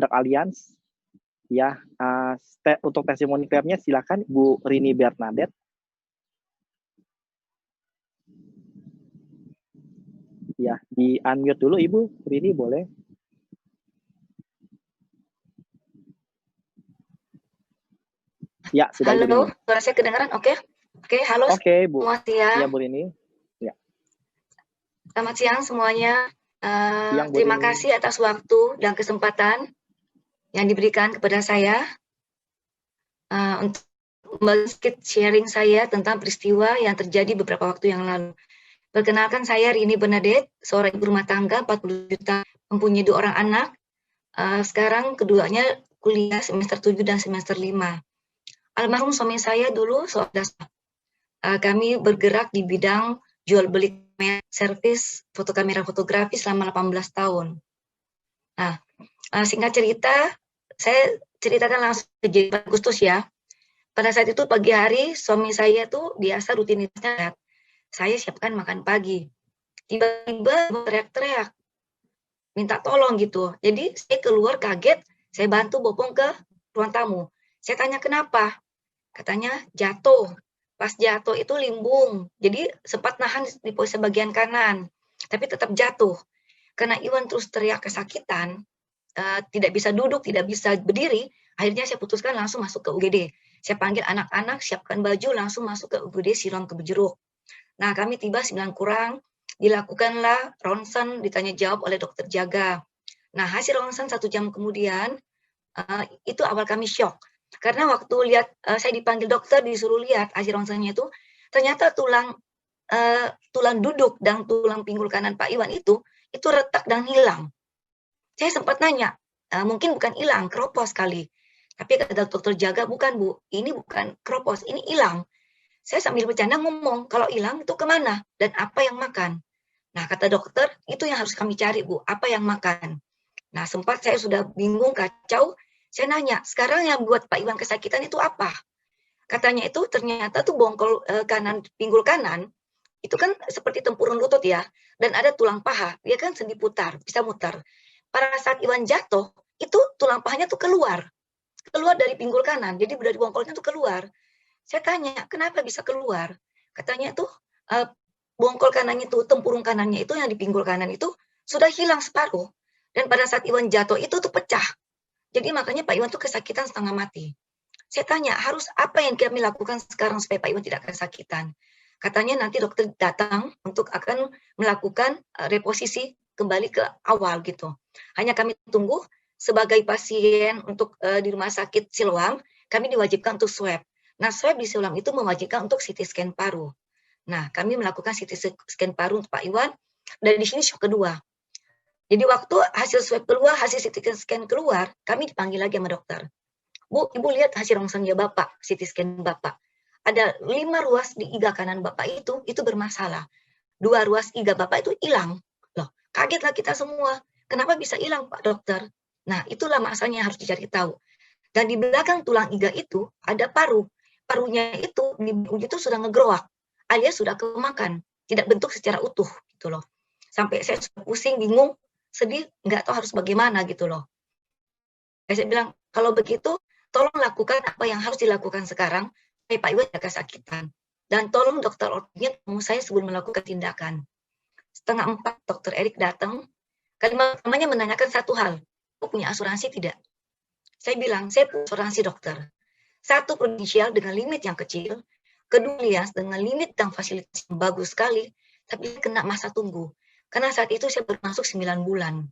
produk Allianz. Ya, untuk testimoni claimnya silakan Bu Rini Bernadette. Ya, di unmute dulu Ibu Rini, boleh. Ya, sudah. Halo, suara saya kedengaran? Oke, halo. Oke, Bu. Selamat siang. Ya, Bu Rini. Ya. Selamat siang semuanya. Siang, Bu Terima Rini. kasih atas waktu dan kesempatan yang diberikan kepada saya untuk sedikit sharing saya tentang peristiwa yang terjadi beberapa waktu yang lalu. Perkenalkan, saya Rini Bernadette, seorang ibu rumah tangga 40 juta, mempunyai 2 orang anak. Sekarang keduanya kuliah semester 7 dan semester 5. Almarhum suami saya dulu kami bergerak di bidang jual beli servis foto kamera fotografi selama 18 tahun. Nah, singkat cerita, saya ceritakan langsung kejadian Agustus ya. Pada saat itu pagi hari suami saya tuh biasa rutinitasnya saya siapkan makan pagi. Tiba-tiba teriak-teriak, minta tolong gitu. Jadi saya keluar kaget, saya bantu bopong ke ruang tamu. Saya tanya kenapa? Katanya jatuh. Pas jatuh itu limbung. Jadi sempat nahan di posisi bagian kanan, tapi tetap jatuh. Karena Iwan terus teriak kesakitan, tidak bisa duduk, tidak bisa berdiri, akhirnya saya putuskan langsung masuk ke UGD. Saya panggil anak-anak, siapkan baju, langsung masuk ke UGD Silom Kebejeruk. Nah, kami tiba 9 kurang, dilakukanlah ronsen, ditanya jawab oleh dokter jaga. Nah, hasil ronsen 1 jam kemudian, itu awal kami syok. Karena waktu lihat, saya dipanggil dokter, disuruh lihat hasil ronsennya itu, ternyata tulang duduk dan tulang pinggul kanan Pak Iwan itu retak dan hilang. Saya sempat nanya, mungkin bukan hilang, keropos kali. Tapi kata dokter jaga, bukan Bu, ini bukan keropos, ini hilang. Saya sambil bercanda ngomong, kalau hilang itu kemana dan apa yang makan. Nah, kata dokter, itu yang harus kami cari Bu, apa yang makan. Nah, sempat saya sudah bingung, kacau, saya nanya, sekarang yang buat Pak Iwan kesakitan itu apa? Katanya itu ternyata tuh bongkol kanan, pinggul kanan, itu kan seperti tempurung lutut ya, dan ada tulang paha, dia kan sendi putar, bisa mutar. Pada saat Iwan jatuh, itu tulang pahanya tuh keluar dari pinggul kanan, jadi dari bongkolnya tuh keluar. Saya tanya, kenapa bisa keluar? Katanya tuh bongkol kanannya itu, tempurung kanannya itu yang di pinggul kanan itu sudah hilang separuh. Dan pada saat Iwan jatuh itu tuh pecah. Jadi makanya Pak Iwan tuh kesakitan setengah mati. Saya tanya, harus apa yang kami lakukan sekarang supaya Pak Iwan tidak kesakitan? Katanya nanti dokter datang untuk akan melakukan reposisi kembali ke awal gitu. Hanya kami tunggu sebagai pasien untuk di rumah sakit Siloam, kami diwajibkan untuk swab. Nah, swab di Siloam itu mewajibkan untuk CT scan paru. Nah, kami melakukan CT scan paru untuk Pak Iwan, dan di sini shock kedua. Jadi waktu hasil swab keluar, hasil CT scan keluar, kami dipanggil lagi sama dokter. Bu, Ibu lihat hasil rongsennya Bapak, CT scan Bapak. Ada 5 ruas di iga kanan Bapak itu bermasalah. 2 ruas iga Bapak itu hilang. Loh, kagetlah kita semua. Kenapa bisa hilang, Pak Dokter? Nah, itulah masalahnya yang harus dicari tahu. Dan di belakang tulang iga itu ada paru. Parunya itu sudah ngegroak, alias sudah kemakan, tidak bentuk secara utuh gitu loh. Sampai saya pusing, bingung, sedih, nggak tahu harus bagaimana gitu loh. Saya bilang, kalau begitu, tolong lakukan apa yang harus dilakukan sekarang, supaya Pak Iwan tidak kesakitan. Dan tolong dokter ortopednya temu saya sebelum melakukan tindakan. 3:30 dokter Erik datang, kalimat pertamanya menanyakan satu hal, punya asuransi tidak? Saya bilang, saya punya asuransi dokter. 1, Prudential dengan limit yang kecil, kedua Allianz dengan limit dan fasilitas yang bagus sekali, tapi kena masa tunggu. Karena saat itu saya baru masuk 9 bulan.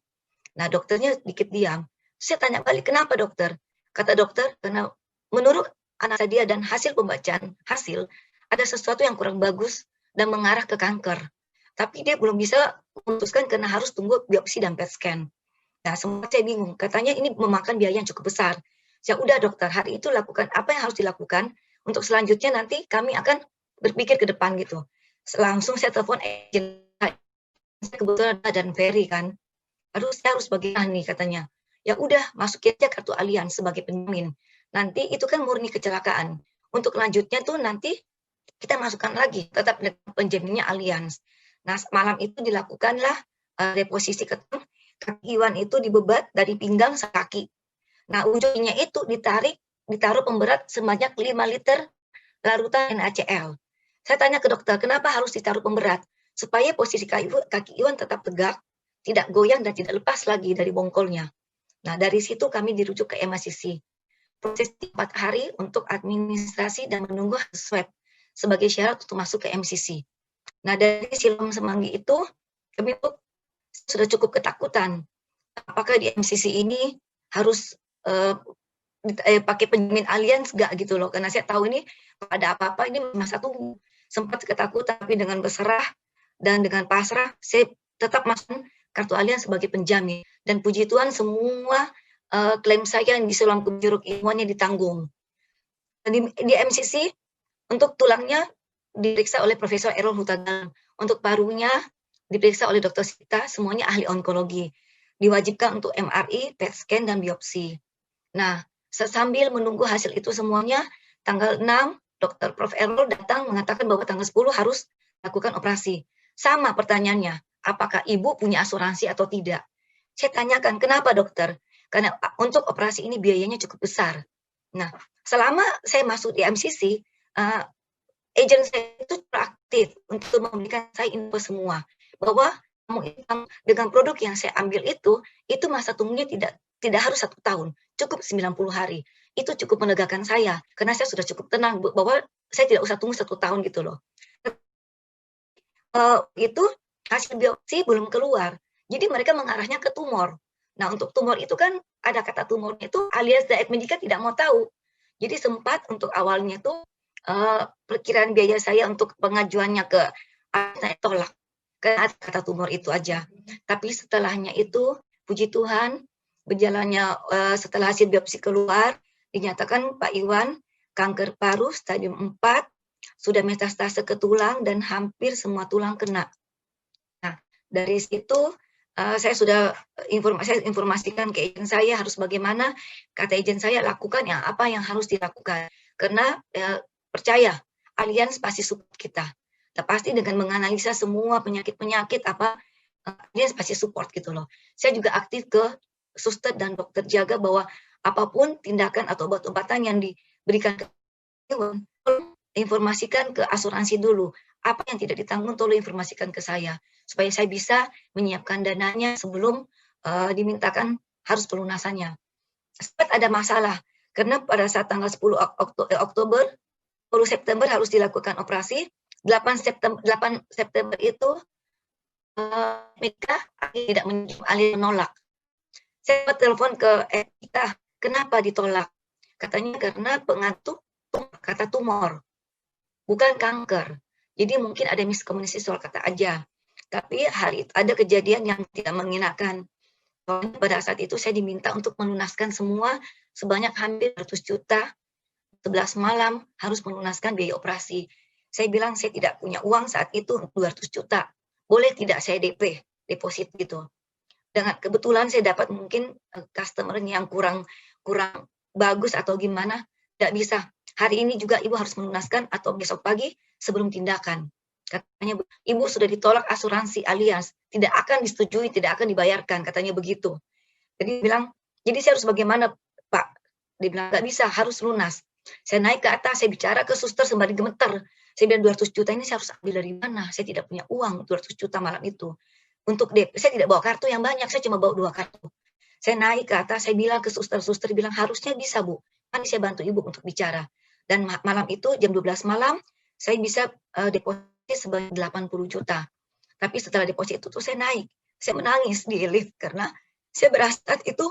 Nah, dokternya sedikit diam. Saya tanya balik, kenapa dokter? Kata dokter, karena menurut analisa dia dan hasil pembacaan hasil, ada sesuatu yang kurang bagus dan mengarah ke kanker. Tapi dia belum bisa memutuskan karena harus tunggu biopsi dan PET scan. Nah, sempat saya bingung. Katanya ini memakan biaya yang cukup besar. Ya udah dokter, hari itu lakukan apa yang harus dilakukan. Untuk selanjutnya nanti kami akan berpikir ke depan gitu. Langsung saya telepon agent. Kebetulan ada dan Ferry kan. Aduh, saya harus bagaimana nih katanya. Ya udah, masukin aja kartu Allianz sebagai penjamin. Nanti itu kan murni kecelakaan. Untuk lanjutnya tuh nanti kita masukkan lagi, tetap penjaminnya Allianz. Nah, malam itu dilakukanlah reposisi kaki Iwan itu dibebat dari pinggang ke kaki. Nah, ujungnya itu ditaruh pemberat sebanyak 5 liter larutan NaCl. Saya tanya ke dokter, kenapa harus ditaruh pemberat? Supaya posisi kaki Iwan tetap tegak, tidak goyang dan tidak lepas lagi dari bongkolnya. Nah, dari situ kami dirujuk ke MACC. Proses 4 hari untuk administrasi dan menunggu swab sebagai syarat untuk masuk ke MCC. Nah, dari silam semanggi itu, kami tuh sudah cukup ketakutan. Apakah di MCC ini harus pakai penjamin aliens nggak gitu loh, karena saya tahu ini ada apa-apa ini masa tunggu. Sempat ketakutan, tapi dengan berserah dan dengan pasrah, saya tetap masuk kartu alians sebagai penjamin. Dan puji Tuhan semua klaim saya yang di Sulam Jeruk ilmuannya ditanggung. Di MCC untuk tulangnya diperiksa oleh Profesor Errol Hutagalung, untuk parunya diperiksa oleh Dr. Sita, semuanya ahli onkologi. Diwajibkan untuk MRI, PET scan dan biopsi. Nah, sambil menunggu hasil itu semuanya, tanggal 6 Dr. Prof. Errol datang mengatakan bahwa tanggal 10 harus lakukan operasi. Sama pertanyaannya, apakah ibu punya asuransi atau tidak? Saya tanyakan, kenapa dokter? Karena untuk operasi ini biayanya cukup besar. Nah, selama saya masuk di MCC, agen saya itu aktif untuk memberikan saya info semua. Bahwa dengan produk yang saya ambil itu masa tunggunya tidak harus 1 tahun, cukup 90 hari. Itu cukup menegakkan saya, karena saya sudah cukup tenang bahwa saya tidak usah tunggu 1 tahun gitu loh. Itu hasil biopsi belum keluar, jadi mereka mengarahnya ke tumor. Nah, untuk tumor itu kan ada kata tumor itu alias Diet Medica tidak mau tahu. Jadi sempat untuk awalnya itu perkiraan biaya saya untuk pengajuannya ke saya tolak, karena ada kata tumor itu aja. Tapi setelahnya itu, puji Tuhan, berjalannya setelah hasil biopsi keluar, dinyatakan Pak Iwan kanker paru stadium 4, sudah metastase ke tulang dan hampir semua tulang kena. Nah, dari situ saya sudah informasikan ke agen saya harus bagaimana. Kata agen saya, lakukan apa yang harus dilakukan. Karena percaya, alians pasti support kita. Nah, pasti dengan menganalisa semua penyakit-penyakit alians pasti support gitu loh. Saya juga aktif ke suster dan dokter jaga bahwa apapun tindakan atau obat-obatan yang diberikan ke Iwan, informasikan ke asuransi dulu. Apa yang tidak ditanggung tolong informasikan ke saya, supaya saya bisa menyiapkan dananya sebelum dimintakan harus pelunasannya. Sempat ada masalah, karena pada saat tanggal 10 Oktober, 10 September harus dilakukan operasi, 8 September itu mereka tidak menolak. Saya telepon ke kita, kenapa ditolak? Katanya karena pengantuk kata tumor, bukan kanker. Jadi mungkin ada miskomunikasi soal kata aja. Tapi hari itu ada kejadian yang tidak mengenakan. Pada saat itu saya diminta untuk melunaskan semua sebanyak hampir 100 juta. 11 malam harus melunaskan biaya operasi. Saya bilang saya tidak punya uang saat itu 200 juta. Boleh tidak saya DP, deposit gitu. Dengan kebetulan saya dapat mungkin customer yang kurang bagus atau gimana, tidak bisa. Hari ini juga ibu harus melunaskan atau besok pagi sebelum tindakan. Katanya, ibu sudah ditolak asuransi alias tidak akan disetujui, tidak akan dibayarkan, katanya begitu. Jadi bilang, jadi saya harus bagaimana Pak? Dia bilang, nggak bisa, harus lunas. Saya naik ke atas, saya bicara ke suster sembari gemeter. Saya bilang 200 juta ini saya harus ambil dari mana? Saya tidak punya uang 200 juta malam itu. Untuk DP, saya tidak bawa kartu yang banyak, saya cuma bawa 2 kartu. Saya naik ke atas, saya bilang ke suster bilang harusnya bisa Bu. Nanti saya bantu ibu untuk bicara. Dan malam itu jam 12 malam saya bisa deposit sebanyak 80 juta. Tapi setelah deposit itu tuh saya naik. Saya menangis di lift karena saya berasa itu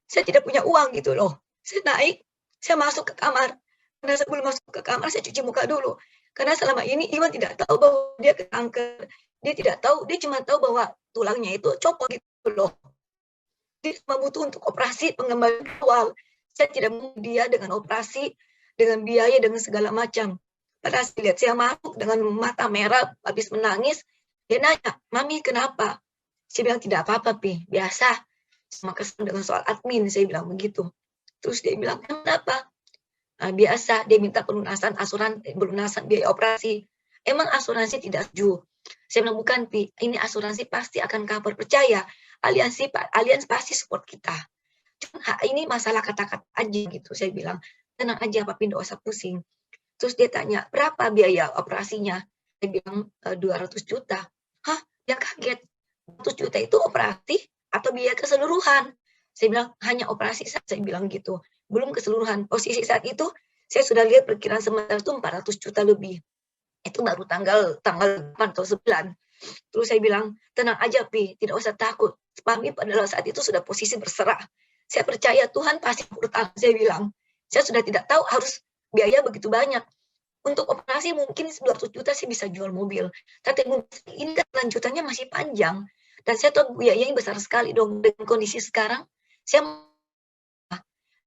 saya tidak punya uang gitu loh. Saya naik, saya masuk ke kamar. Karena sebelum masuk ke kamar saya cuci muka dulu. Karena selama ini Iwan tidak tahu bahwa dia kanker. Dia tidak tahu, dia cuma tahu bahwa tulangnya itu copot gitu loh. Dia cuma butuh untuk operasi pengembalian awal. Saya tidak mau dia dengan operasi, dengan biaya, dengan segala macam. Pada saat lihat saya masuk dengan mata merah, habis menangis, dia nanya, Mami kenapa? Saya bilang tidak apa-apa, Pi, biasa. Sama kesal dengan soal admin, saya bilang begitu. Terus dia bilang, kenapa? Nah, biasa, dia minta pelunasan biaya operasi. Emang asuransi tidak setuju? Saya bilang, bukan, Pi, ini asuransi pasti akan cover, percaya. Alians pasti support kita. Cuma ini masalah kata-kata aja gitu. Saya bilang, tenang aja papi, nggak usah pusing. Terus dia tanya, berapa biaya operasinya? Saya bilang, 200 juta. Hah? Dia kaget. 200 juta itu operasi atau biaya keseluruhan? Saya bilang, hanya operasi, saya bilang gitu. Belum keseluruhan. Posisi saat itu, saya sudah lihat perkiraan sementara itu 400 juta lebih. Itu baru tanggal 8 atau 9. Terus saya bilang, tenang aja Pi, tidak usah takut. Kami pada saat itu sudah posisi berserah. Saya percaya Tuhan pasti bertahan, saya bilang. Saya sudah tidak tahu harus biaya begitu banyak. Untuk operasi mungkin 200 juta sih bisa jual mobil. Tapi ini kan lanjutannya masih panjang. Dan saya tahu biayanya besar sekali dong. Dengan kondisi sekarang, saya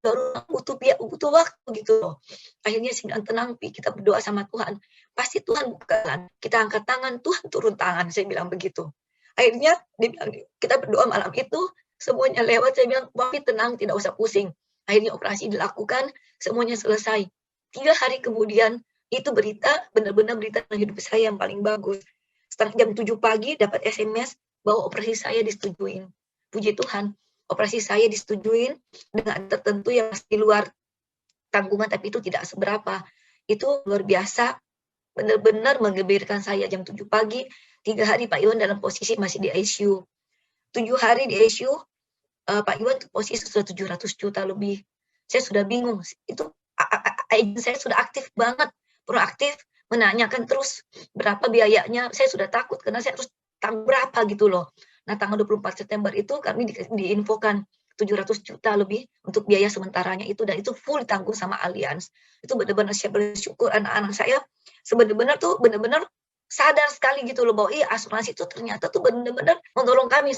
baru butuh waktu gitu loh. Akhirnya saya bilang, tenang Pi, kita berdoa sama Tuhan. Pasti Tuhan bukan. Kita angkat tangan, Tuhan turun tangan. Saya bilang begitu. Akhirnya dia bilang, kita berdoa malam itu, semuanya lewat. Saya bilang, Papi tenang, tidak usah pusing. Akhirnya operasi dilakukan, semuanya selesai. 3 hari kemudian, itu berita, benar-benar berita dalam hidup saya yang paling bagus. Setengah jam 7 pagi dapat SMS bahwa operasi saya disetujuin. Puji Tuhan, operasi saya disetujuin dengan tertentu yang masih di luar tanggungan, tapi itu tidak seberapa. Itu luar biasa, benar-benar menggembirakan saya. Jam 7 pagi, 3 hari Pak Iwan dalam posisi masih di ICU. 7 hari di ICU, Pak Iwan posisi sudah 700 juta lebih. Saya sudah bingung. Itu saya sudah aktif banget, proaktif, menanyakan terus berapa biayanya. Saya sudah takut karena saya harus tanggung berapa gitu loh. Nah, tanggal 24 September itu kami diinfokan 700 juta lebih untuk biaya sementaranya itu, dan itu full ditanggung sama Allianz. Itu benar-benar saya bersyukur, anak-anak saya benar-benar sadar sekali gitu loh bahwa asuransi itu ternyata tuh benar-benar menolong kami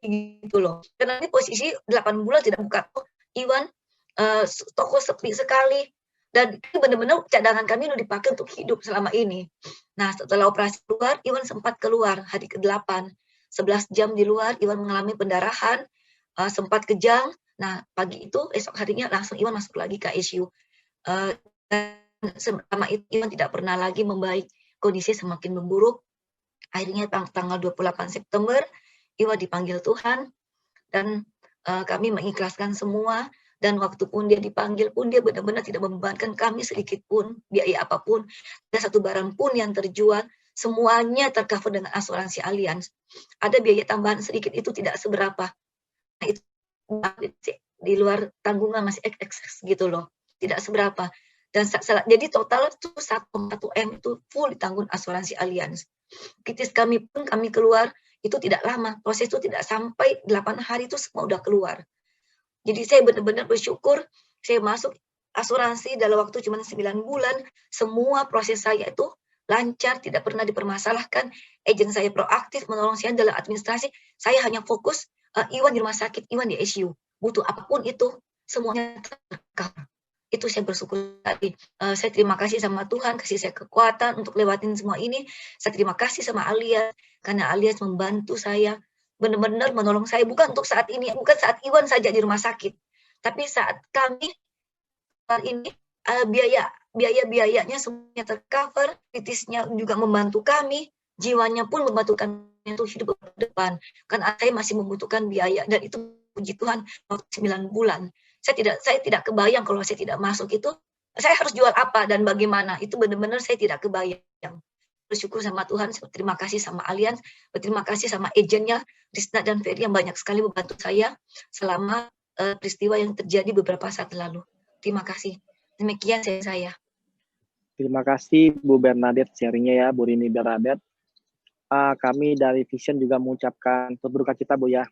gitu loh. Karena ini posisi 8 bulan tidak buka Iwan, toko sepi sekali, dan benar-benar cadangan kami udah dipakai untuk hidup selama ini. Nah, setelah operasi keluar, Iwan sempat keluar hari ke-8. 11 jam di luar, Iwan mengalami pendarahan, sempat kejang. Nah, pagi itu, esok harinya langsung Iwan masuk lagi ke ICU. Dan selama itu Iwan tidak pernah lagi membaik, kondisi semakin memburuk. Akhirnya tanggal 28 September, Iwan dipanggil Tuhan, dan kami mengikhlaskan semua. Dan waktu pun dia dipanggil pun, dia benar-benar tidak membebankan kami sedikit pun, biaya apapun. Ada satu barang pun yang terjual, semuanya tercover dengan asuransi Allianz. Ada biaya tambahan sedikit, itu tidak seberapa. Nah, itu di luar tanggungan masih excess gitu loh, tidak seberapa. Dan jadi total itu 1,1 M itu full ditanggung asuransi Allianz. Kritis kami pun, kami keluar itu tidak lama, proses itu tidak sampai 8 hari itu semua udah keluar. Jadi saya benar-benar bersyukur, saya masuk asuransi dalam waktu cuma 9 bulan, semua proses saya itu lancar, tidak pernah dipermasalahkan. Agen saya proaktif menolong saya dalam administrasi. Saya hanya fokus, Iwan di rumah sakit, Iwan di ICU. Butuh apapun itu, semuanya tercover. Itu saya bersyukur tadi. Saya terima kasih sama Tuhan, kasih saya kekuatan untuk lewatin semua ini. Saya terima kasih sama Allianz, karena Allianz membantu saya, benar-benar menolong saya, bukan untuk saat ini, bukan saat Iwan saja di rumah sakit, tapi saat kami ini biaya-biayanya semuanya tercover, kritisnya juga membantu kami, jiwanya pun membantu kami untuk hidup ke depan. Karena saya masih membutuhkan biaya, dan itu puji Tuhan waktu 9 bulan. Saya tidak kebayang kalau saya tidak masuk itu, saya harus jual apa dan bagaimana. Itu benar-benar saya tidak kebayang. Bersyukur sama Tuhan, terima kasih sama Allianz, berterima kasih sama agennya, Rizna dan Ferry yang banyak sekali membantu saya selama peristiwa yang terjadi beberapa saat lalu. Terima kasih. Demikian saya. Terima kasih Bu Bernadette sharingnya ya, Bu Rini Bernadette. Kami dari Vision juga mengucapkan berduka cita Bu ya